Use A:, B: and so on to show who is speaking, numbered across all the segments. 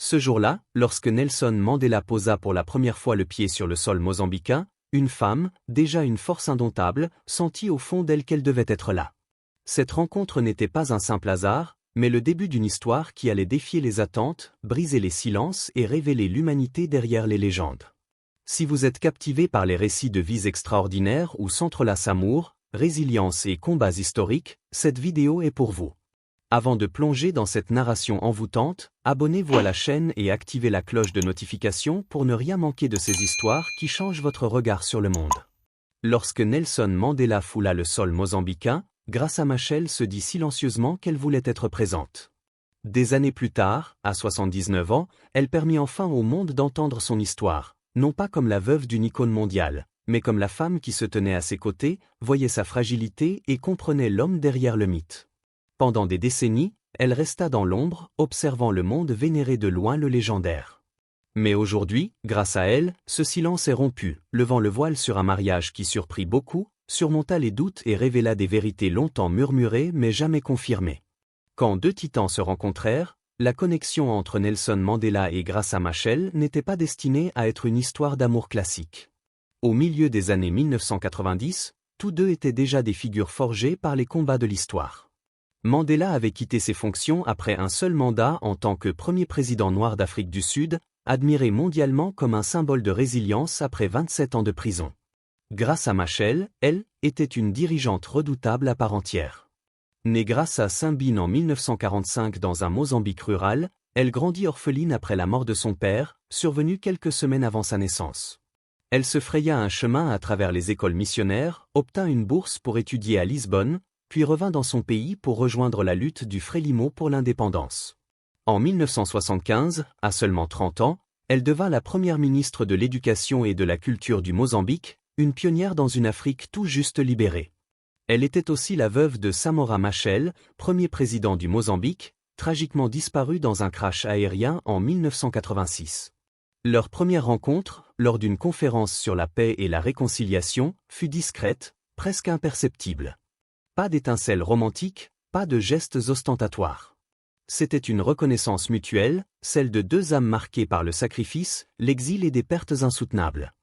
A: Ce jour-là, lorsque Nelson Mandela posa pour la première fois le pied sur le sol mozambicain, une femme, déjà une force indomptable, sentit au fond d'elle qu'elle devait être là. Cette rencontre n'était pas un simple hasard, mais le début d'une histoire qui allait défier les attentes, briser les silences et révéler l'humanité derrière les légendes. Si vous êtes captivé par les récits de vies extraordinaires où s'entrelacent amour, résilience et combats historiques, cette vidéo est pour vous. Avant de plonger dans cette narration envoûtante, abonnez-vous à la chaîne et activez la cloche de notification pour ne rien manquer de ces histoires qui changent votre regard sur le monde. Lorsque Nelson Mandela foula le sol mozambicain, Graça Machel se dit silencieusement qu'elle voulait être présente. Des années plus tard, à 79 ans, elle permit enfin au monde d'entendre son histoire, non pas comme la veuve d'une icône mondiale, mais comme la femme qui se tenait à ses côtés, voyait sa fragilité et comprenait l'homme derrière le mythe. Pendant des décennies, elle resta dans l'ombre, observant le monde vénérer de loin le légendaire. Mais aujourd'hui, grâce à elle, ce silence est rompu, levant le voile sur un mariage qui surprit beaucoup, surmonta les doutes et révéla des vérités longtemps murmurées mais jamais confirmées. Quand deux titans se rencontrèrent, la connexion entre Nelson Mandela et Graça Machel n'était pas destinée à être une histoire d'amour classique. Au milieu des années 1990, tous deux étaient déjà des figures forgées par les combats de l'histoire. Mandela avait quitté ses fonctions après un seul mandat en tant que premier président noir d'Afrique du Sud, admiré mondialement comme un symbole de résilience après 27 ans de prison. Graça Machel, elle, était une dirigeante redoutable à part entière. Née Graça Simbine en 1945 dans un Mozambique rural, elle grandit orpheline après la mort de son père, survenu quelques semaines avant sa naissance. Elle se fraya un chemin à travers les écoles missionnaires, obtint une bourse pour étudier à Lisbonne, puis revint dans son pays pour rejoindre la lutte du Frélimo pour l'indépendance. En 1975, à seulement 30 ans, elle devint la première ministre de l'Éducation et de la Culture du Mozambique, une pionnière dans une Afrique tout juste libérée. Elle était aussi la veuve de Samora Machel, premier président du Mozambique, tragiquement disparu dans un crash aérien en 1986. Leur première rencontre, lors d'une conférence sur la paix et la réconciliation, fut discrète, presque imperceptible. Pas d'étincelles romantiques, pas de gestes ostentatoires. C'était une reconnaissance mutuelle, celle de deux âmes marquées par le sacrifice, l'exil et des pertes insoutenables.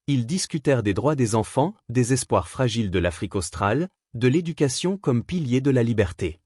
A: Ils discutèrent des droits des enfants, des espoirs fragiles de l'Afrique australe, de l'éducation comme pilier de la liberté.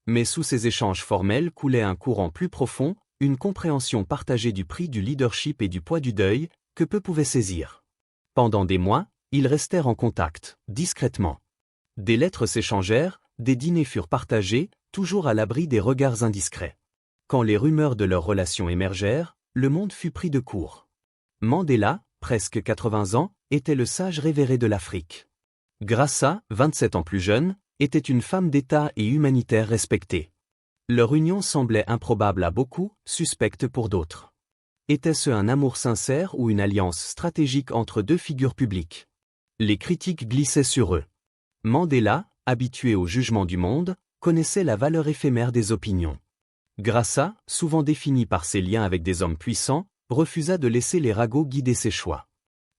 A: Mais sous ces échanges formels coulait un courant plus profond, une compréhension partagée du prix du leadership et du poids du deuil, que peu pouvaient saisir. Pendant des mois, ils restèrent en contact, discrètement. Des lettres s'échangèrent, des dîners furent partagés, toujours à l'abri des regards indiscrets. Quand les rumeurs de leur relation émergèrent, le monde fut pris de court. Mandela, presque 80 ans, était le sage révéré de l'Afrique. Graça, 27 ans plus jeune, était une femme d'État et humanitaire respectée. Leur union semblait improbable à beaucoup, suspecte pour d'autres. Était-ce un amour sincère ou une alliance stratégique entre deux figures publiques? Les critiques glissaient sur eux. Mandela, habitué au jugement du monde, connaissait la valeur éphémère des opinions. Graça, souvent défini par ses liens avec des hommes puissants, refusa de laisser les ragots guider ses choix.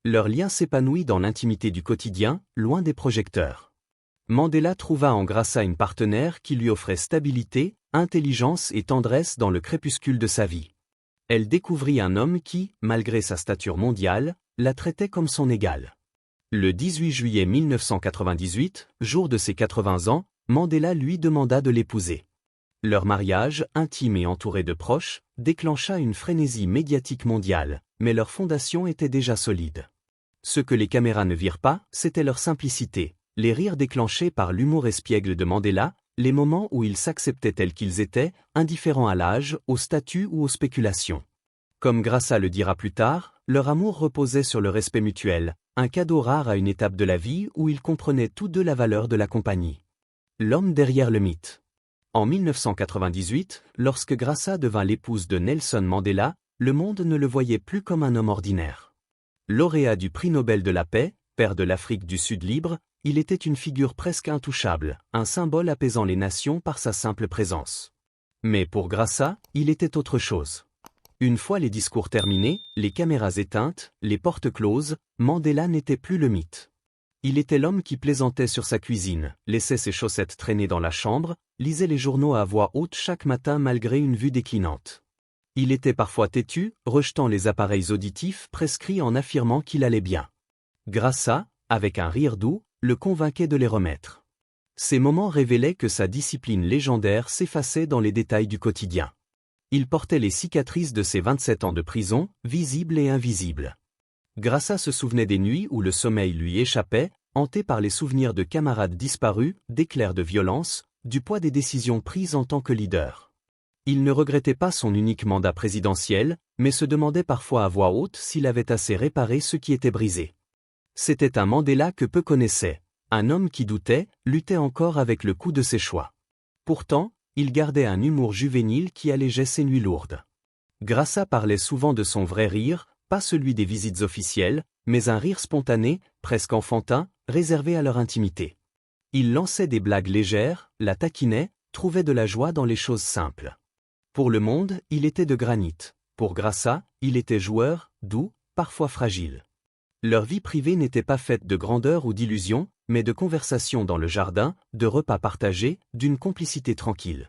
A: Leur lien s'épanouit dans l'intimité du quotidien, loin des projecteurs. Mandela trouva en Graça une partenaire qui lui offrait stabilité, intelligence et tendresse dans le crépuscule de sa vie. Elle découvrit un homme qui, malgré sa stature mondiale, la traitait comme son égal. Le 18 juillet 1998, jour de ses 80 ans, Mandela lui demanda de l'épouser. Leur mariage, intime et entouré de proches, déclencha une frénésie médiatique mondiale, mais leur fondation était déjà solide. Ce que les caméras ne virent pas, c'était leur simplicité, les rires déclenchés par l'humour espiègle de Mandela, les moments où ils s'acceptaient tels qu'ils étaient, indifférents à l'âge, au statut ou aux spéculations. Comme Graça le dira plus tard, leur amour reposait sur le respect mutuel, un cadeau rare à une étape de la vie où ils comprenaient tous deux la valeur de la compagnie. L'homme derrière le mythe. En 1998, lorsque Graça devint l'épouse de Nelson Mandela, le monde ne le voyait plus comme un homme ordinaire. Lauréat du prix Nobel de la paix, père de l'Afrique du Sud libre, il était une figure presque intouchable, un symbole apaisant les nations par sa simple présence. Mais pour Graça, il était autre chose. Une fois les discours terminés, les caméras éteintes, les portes closes, Mandela n'était plus le mythe. Il était l'homme qui plaisantait sur sa cuisine, laissait ses chaussettes traîner dans la chambre, lisait les journaux à voix haute chaque matin malgré une vue déclinante. Il était parfois têtu, rejetant les appareils auditifs prescrits en affirmant qu'il allait bien. Graça, avec un rire doux, le convainquait de les remettre. Ces moments révélaient que sa discipline légendaire s'effaçait dans les détails du quotidien. Il portait les cicatrices de ses 27 ans de prison, visibles et invisibles. Graça se souvenait des nuits où le sommeil lui échappait, hanté par les souvenirs de camarades disparus, d'éclairs de violence, du poids des décisions prises en tant que leader. Il ne regrettait pas son unique mandat présidentiel, mais se demandait parfois à voix haute s'il avait assez réparé ce qui était brisé. C'était un Mandela que peu connaissaient, un homme qui doutait, luttait encore avec le coût de ses choix. Pourtant, il gardait un humour juvénile qui allégeait ses nuits lourdes. Graça parlait souvent de son vrai rire, pas celui des visites officielles, mais un rire spontané, presque enfantin, réservé à leur intimité. Il lançait des blagues légères, la taquinait, trouvait de la joie dans les choses simples. Pour le monde, il était de granit. Pour Graça, il était joueur, doux, parfois fragile. Leur vie privée n'était pas faite de grandeur ou d'illusions, mais de conversations dans le jardin, de repas partagés, d'une complicité tranquille.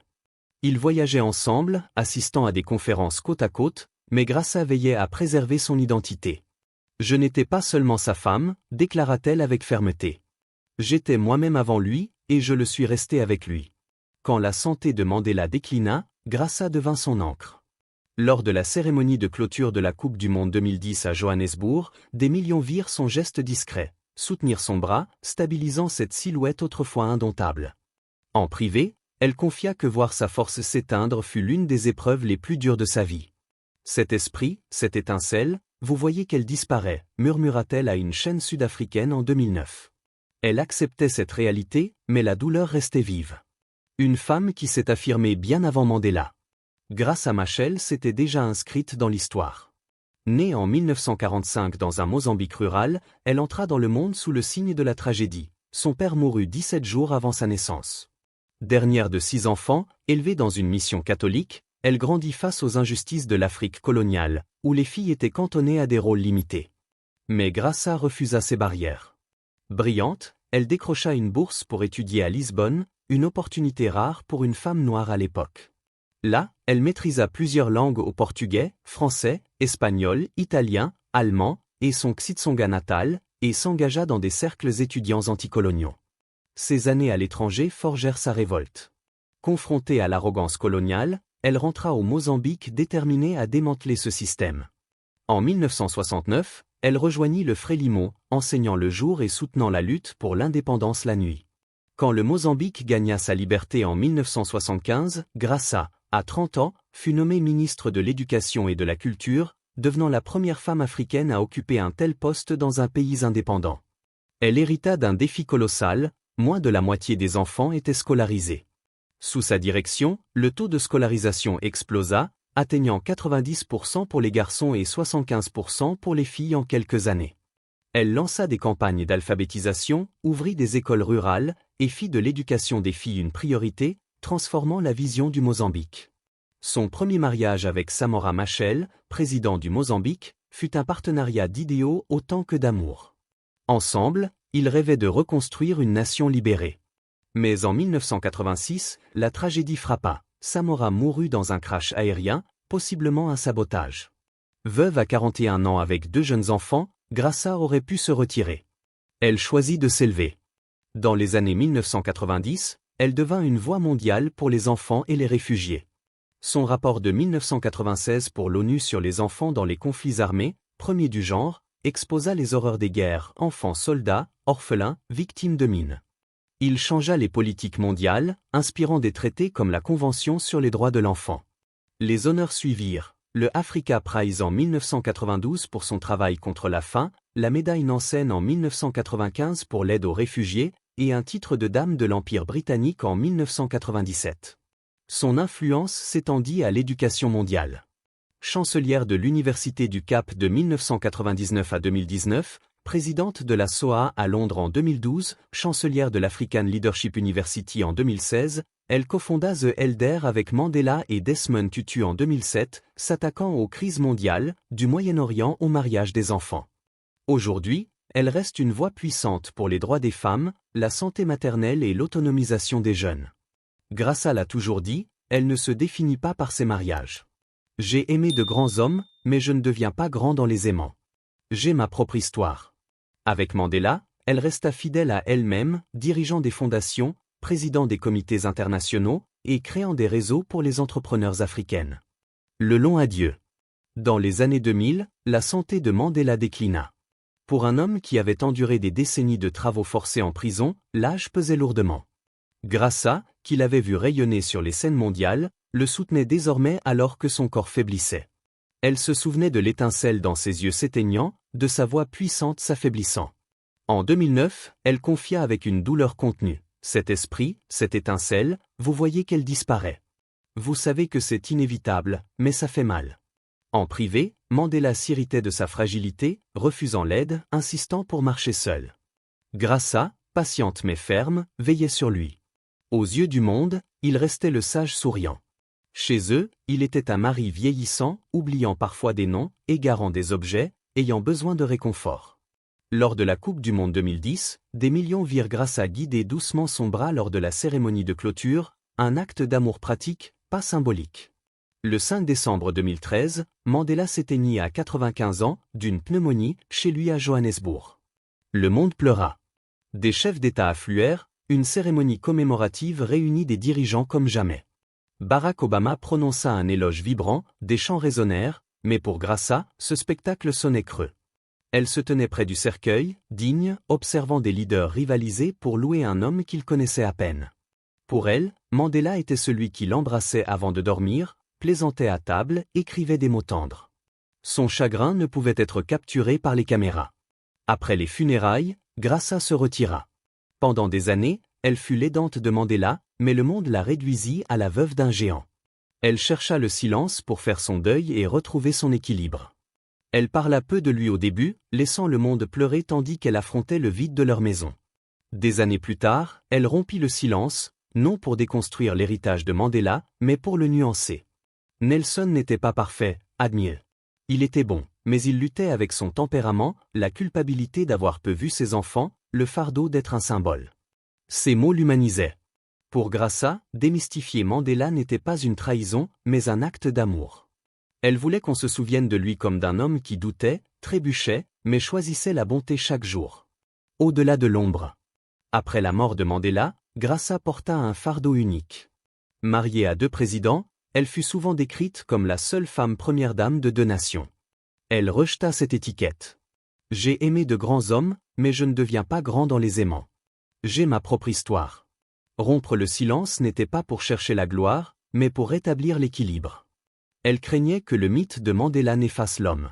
A: Ils voyageaient ensemble, assistant à des conférences côte à côte, mais Graça veillait à préserver son identité. « Je n'étais pas seulement sa femme », déclara-t-elle avec fermeté. « J'étais moi-même avant lui, et je le suis resté avec lui. » Quand la santé de Mandela déclina, Graça devint son ancre. Lors de la cérémonie de clôture de la Coupe du Monde 2010 à Johannesburg, des millions virent son geste discret, soutenir son bras, stabilisant cette silhouette autrefois indomptable. En privé, elle confia que voir sa force s'éteindre fut l'une des épreuves les plus dures de sa vie. « Cet esprit, cette étincelle, vous voyez qu'elle disparaît », murmura-t-elle à une chaîne sud-africaine en 2009. Elle acceptait cette réalité, mais la douleur restait vive. Une femme qui s'est affirmée bien avant Mandela. Graça Machel s'était déjà inscrite dans l'histoire. Née en 1945 dans un Mozambique rural, elle entra dans le monde sous le signe de la tragédie. Son père mourut 17 jours avant sa naissance. Dernière de 6 enfants, élevée dans une mission catholique, elle grandit face aux injustices de l'Afrique coloniale, où les filles étaient cantonnées à des rôles limités. Mais Graça refusa ces barrières. Brillante, elle décrocha une bourse pour étudier à Lisbonne, une opportunité rare pour une femme noire à l'époque. Là, elle maîtrisa plusieurs langues au portugais, français, espagnol, italien, allemand, et son Xitsonga natal, et s'engagea dans des cercles étudiants anticoloniaux. Ces années à l'étranger forgèrent sa révolte. Confrontée à l'arrogance coloniale, elle rentra au Mozambique déterminée à démanteler ce système. En 1969, elle rejoignit le Frélimo, enseignant le jour et soutenant la lutte pour l'indépendance la nuit. Quand le Mozambique gagna sa liberté en 1975, Graça, à 30 ans, fut nommée ministre de l'Éducation et de la Culture, devenant la première femme africaine à occuper un tel poste dans un pays indépendant. Elle hérita d'un défi colossal, moins de la moitié des enfants étaient scolarisés. Sous sa direction, le taux de scolarisation explosa, atteignant 90% pour les garçons et 75% pour les filles en quelques années. Elle lança des campagnes d'alphabétisation, ouvrit des écoles rurales, et fit de l'éducation des filles une priorité, transformant la vision du Mozambique. Son premier mariage avec Samora Machel, président du Mozambique, fut un partenariat d'idéaux autant que d'amour. Ensemble, ils rêvaient de reconstruire une nation libérée. Mais en 1986, la tragédie frappa. Samora mourut dans un crash aérien, possiblement un sabotage. Veuve à 41 ans avec 2 jeunes enfants, Graça aurait pu se retirer. Elle choisit de s'élever. Dans les années 1990, elle devint une voix mondiale pour les enfants et les réfugiés. Son rapport de 1996 pour l'ONU sur les enfants dans les conflits armés, premier du genre, exposa les horreurs des guerres, enfants soldats, orphelins, victimes de mines. Il changea les politiques mondiales, inspirant des traités comme la Convention sur les droits de l'enfant. Les honneurs suivirent, le Africa Prize en 1992 pour son travail contre la faim, la médaille Nansen en 1995 pour l'aide aux réfugiés, et un titre de dame de l'Empire britannique en 1997. Son influence s'étendit à l'éducation mondiale. Chancelière de l'Université du Cap de 1999 à 2019, présidente de la SOA à Londres en 2012, chancelière de l'African Leadership University en 2016, elle cofonda The Elder avec Mandela et Desmond Tutu en 2007, s'attaquant aux crises mondiales, du Moyen-Orient au mariage des enfants. Aujourd'hui, elle reste une voix puissante pour les droits des femmes, la santé maternelle et l'autonomisation des jeunes. Graça l'a toujours dit, elle ne se définit pas par ses mariages. J'ai aimé de grands hommes, mais je ne deviens pas grand dans les aimants. J'ai ma propre histoire. Avec Mandela, elle resta fidèle à elle-même, dirigeant des fondations, président des comités internationaux et créant des réseaux pour les entrepreneurs africaines. Le long adieu. Dans les années 2000, la santé de Mandela déclina. Pour un homme qui avait enduré des décennies de travaux forcés en prison, l'âge pesait lourdement. Graça, qui l'avait vu rayonner sur les scènes mondiales, le soutenait désormais alors que son corps faiblissait. Elle se souvenait de l'étincelle dans ses yeux s'éteignant, de sa voix puissante s'affaiblissant. En 2009, elle confia avec une douleur contenue. Cet esprit, cette étincelle, vous voyez qu'elle disparaît. Vous savez que c'est inévitable, mais ça fait mal. En privé, Mandela s'irritait de sa fragilité, refusant l'aide, insistant pour marcher seul. Graça, patiente mais ferme, veillait sur lui. Aux yeux du monde, il restait le sage souriant. Chez eux, il était un mari vieillissant, oubliant parfois des noms, égarant des objets, ayant besoin de réconfort. Lors de la Coupe du Monde 2010, des millions virent Graça guider doucement son bras lors de la cérémonie de clôture, un acte d'amour pratique, pas symbolique. Le 5 décembre 2013, Mandela s'éteignit à 95 ans, d'une pneumonie, chez lui à Johannesburg. Le monde pleura. Des chefs d'État affluèrent, une cérémonie commémorative réunit des dirigeants comme jamais. Barack Obama prononça un éloge vibrant, des chants résonnèrent, mais pour Graça, ce spectacle sonnait creux. Elle se tenait près du cercueil, digne, observant des leaders rivaliser pour louer un homme qu'ils connaissaient à peine. Pour elle, Mandela était celui qui l'embrassait avant de dormir, plaisantait à table, écrivait des mots tendres. Son chagrin ne pouvait être capturé par les caméras. Après les funérailles, Graça se retira. Pendant des années, elle fut l'aidante de Mandela, mais le monde la réduisit à la veuve d'un géant. Elle chercha le silence pour faire son deuil et retrouver son équilibre. Elle parla peu de lui au début, laissant le monde pleurer tandis qu'elle affrontait le vide de leur maison. Des années plus tard, elle rompit le silence, non pour déconstruire l'héritage de Mandela, mais pour le nuancer. Nelson n'était pas parfait, admire. Il était bon, mais il luttait avec son tempérament, la culpabilité d'avoir peu vu ses enfants, le fardeau d'être un symbole. Ces mots l'humanisaient. Pour Graça, démystifier Mandela n'était pas une trahison, mais un acte d'amour. Elle voulait qu'on se souvienne de lui comme d'un homme qui doutait, trébuchait, mais choisissait la bonté chaque jour. Au-delà de l'ombre. Après la mort de Mandela, Graça porta un fardeau unique. Mariée à 2 présidents, elle fut souvent décrite comme la seule femme première dame de 2 nations. Elle rejeta cette étiquette. J'ai aimé de grands hommes, mais je ne deviens pas grand dans les aimants. J'ai ma propre histoire. Rompre le silence n'était pas pour chercher la gloire, mais pour rétablir l'équilibre. Elle craignait que le mythe de Mandela n'efface l'homme.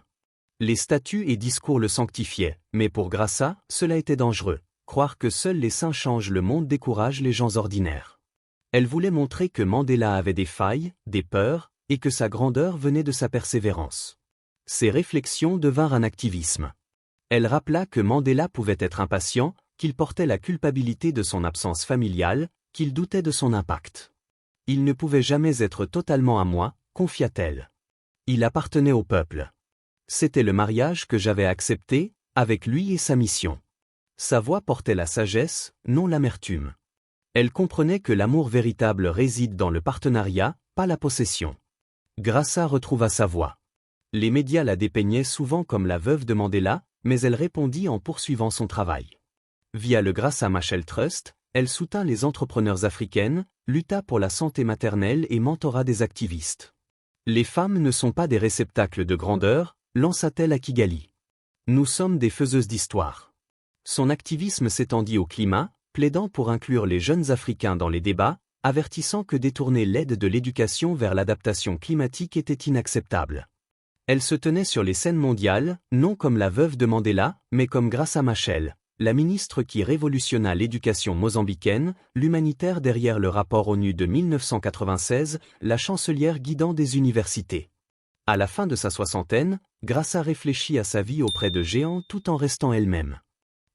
A: Les statuts et discours le sanctifiaient, mais pour Graça, cela était dangereux. Croire que seuls les saints changent le monde décourage les gens ordinaires. Elle voulait montrer que Mandela avait des failles, des peurs, et que sa grandeur venait de sa persévérance. Ses réflexions devinrent un activisme. Elle rappela que Mandela pouvait être impatient, qu'il portait la culpabilité de son absence familiale, qu'il doutait de son impact. Il ne pouvait jamais être totalement à moi, confia-t-elle. Il appartenait au peuple. C'était le mariage que j'avais accepté, avec lui et sa mission. Sa voix portait la sagesse, non l'amertume. Elle comprenait que l'amour véritable réside dans le partenariat, pas la possession. Graça retrouva sa voix. Les médias la dépeignaient souvent comme la veuve de Mandela, mais elle répondit en poursuivant son travail. Via le Graça Machel Trust, elle soutint les entrepreneurs africaines, lutta pour la santé maternelle et mentora des activistes. Les femmes ne sont pas des réceptacles de grandeur, lança-t-elle à Kigali. Nous sommes des faiseuses d'histoire. Son activisme s'étendit au climat, plaidant pour inclure les jeunes Africains dans les débats, avertissant que détourner l'aide de l'éducation vers l'adaptation climatique était inacceptable. Elle se tenait sur les scènes mondiales, non comme la veuve de Mandela, mais comme Graça Machel, la ministre qui révolutionna l'éducation mozambicaine, l'humanitaire derrière le rapport ONU de 1996, la chancelière guidant des universités. À la fin de sa soixantaine, Graça réfléchit à sa vie auprès de géants tout en restant elle-même.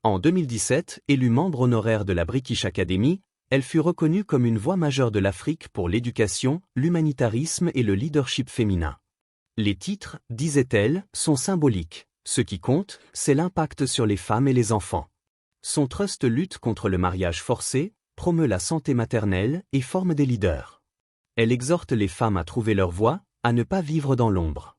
A: En 2017, élue membre honoraire de la British Academy, elle fut reconnue comme une voix majeure de l'Afrique pour l'éducation, l'humanitarisme et le leadership féminin. Les titres, disait-elle, sont symboliques. Ce qui compte, c'est l'impact sur les femmes et les enfants. Son trust lutte contre le mariage forcé, promeut la santé maternelle et forme des leaders. Elle exhorte les femmes à trouver leur voie, à ne pas vivre dans l'ombre.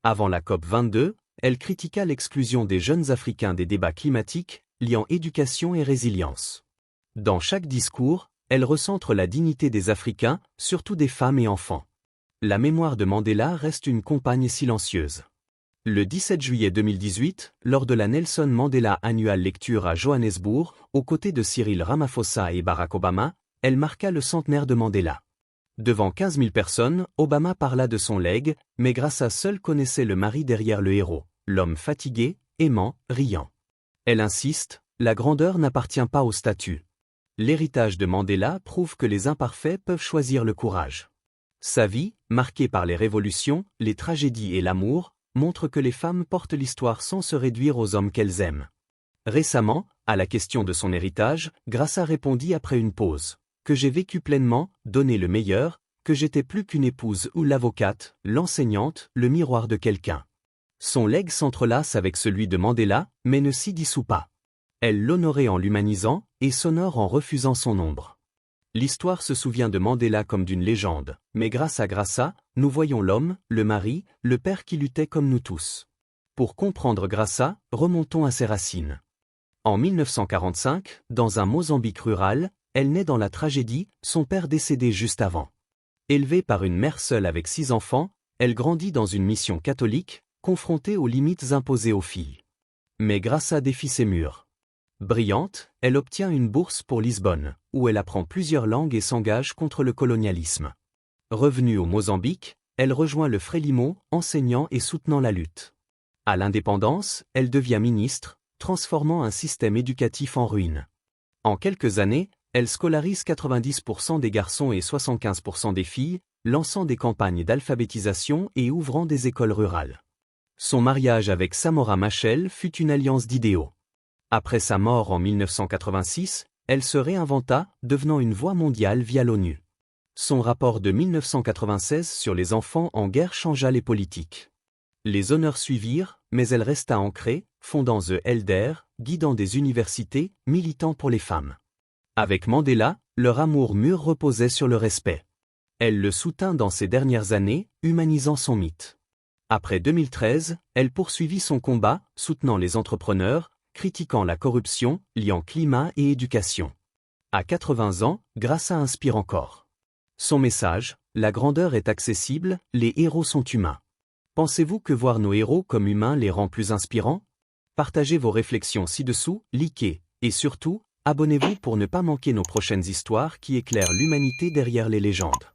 A: Avant la COP22, elle critiqua l'exclusion des jeunes Africains des débats climatiques, liant éducation et résilience. Dans chaque discours, elle recentre la dignité des Africains, surtout des femmes et enfants. La mémoire de Mandela reste une compagne silencieuse. Le 17 juillet 2018, lors de la Nelson Mandela Annual Lecture à Johannesburg, aux côtés de Cyril Ramaphosa et Barack Obama, elle marqua le centenaire de Mandela. Devant 15 000 personnes, Obama parla de son legs, mais Graça seule connaissait le mari derrière le héros, l'homme fatigué, aimant, riant. Elle insiste, la grandeur n'appartient pas au statut. L'héritage de Mandela prouve que les imparfaits peuvent choisir le courage. Sa vie, marquée par les révolutions, les tragédies et l'amour, montre que les femmes portent l'histoire sans se réduire aux hommes qu'elles aiment. Récemment, à la question de son héritage, Graça répondit après une pause. Que j'ai vécu pleinement, donné le meilleur, que j'étais plus qu'une épouse ou l'avocate, l'enseignante, le miroir de quelqu'un. Son legs s'entrelace avec celui de Mandela, mais ne s'y dissout pas. Elle l'honorait en l'humanisant, et s'honore en refusant son ombre. L'histoire se souvient de Mandela comme d'une légende, mais grâce à Graça, nous voyons l'homme, le mari, le père qui luttait comme nous tous. Pour comprendre Graça, remontons à ses racines. En 1945, dans un Mozambique rural, elle naît dans la tragédie, son père décédé juste avant. Élevée par une mère seule avec 6 enfants, elle grandit dans une mission catholique, confrontée aux limites imposées aux filles. Mais Graça défie ces murs. Brillante, elle obtient une bourse pour Lisbonne, où elle apprend plusieurs langues et s'engage contre le colonialisme. Revenue au Mozambique, elle rejoint le Frélimo, enseignant et soutenant la lutte. À l'indépendance, elle devient ministre, transformant un système éducatif en ruine. En quelques années, elle scolarise 90% des garçons et 75% des filles, lançant des campagnes d'alphabétisation et ouvrant des écoles rurales. Son mariage avec Samora Machel fut une alliance d'idéaux. Après sa mort en 1986, elle se réinventa, devenant une voix mondiale via l'ONU. Son rapport de 1996 sur les enfants en guerre changea les politiques. Les honneurs suivirent, mais elle resta ancrée, fondant The Elder, guidant des universités, militant pour les femmes. Avec Mandela, leur amour mûr reposait sur le respect. Elle le soutint dans ses dernières années, humanisant son mythe. Après 2013, elle poursuivit son combat, soutenant les entrepreneurs, critiquant la corruption, liant climat et éducation. À 80 ans, Graça inspire encore. Son message, la grandeur est accessible, les héros sont humains. Pensez-vous que voir nos héros comme humains les rend plus inspirants? Partagez vos réflexions ci-dessous, likez, et surtout, abonnez-vous pour ne pas manquer nos prochaines histoires qui éclairent l'humanité derrière les légendes.